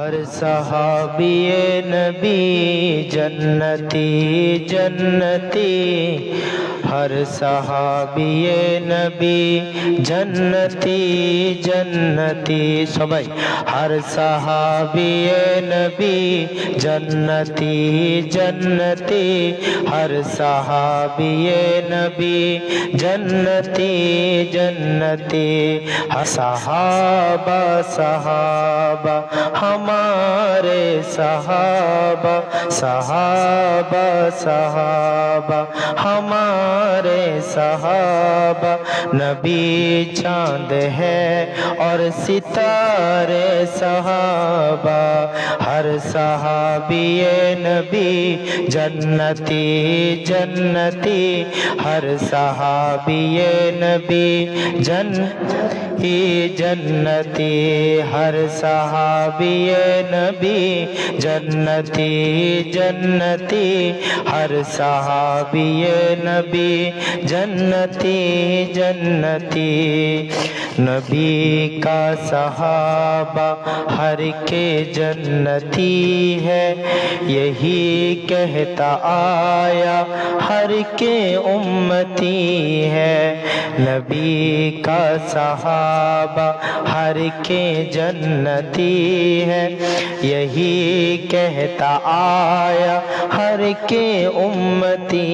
हर सहाबिये नबी जन्नती जन्नती, हर सहाबिये नबी जन्नती जन्नती। सबाई हर सहाबिये नबी जन्नती जन्नती, हर सहाबिये नबी जन्नती जन्नती। सहाबा सहाबा हमारे सहाबा, सहाबा सहाबा हमारे सहाबा। नबी चांद है और सितारे सहाबा, हर सहाबिये नबी जन्नती जन्नती, हर सहाबिये नबी जन्नती जन्नती, हर सहाबिये नबी जन्नती जन्नती, हर सहाबिये नबी जन्नती जन्नती। नबी का सहाबा हर के जन्नती है, यही कहता आया हर के उम्मती है। नबी का सहाबा हर के जन्नती है, यही कहता आया हर के उम्मती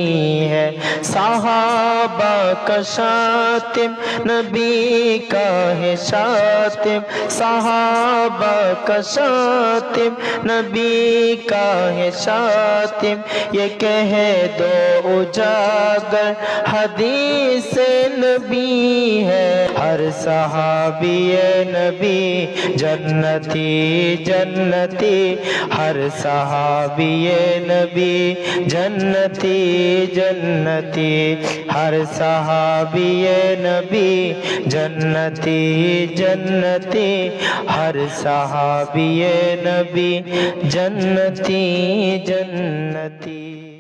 है। सहाबा का शातिम नबी का है शातिम, सहाबा का शातिम नबी का है शातिम। ये कह दो उजागर हदीस नबी है, हर सहाबिये नबी जन्नती जन्नती, हर सहाबिये नबी जन्नती जन्नती, हर सहाबिये नबी जन्नती जन्नती, हर सहाबिये नबी जन्नती जन्नती।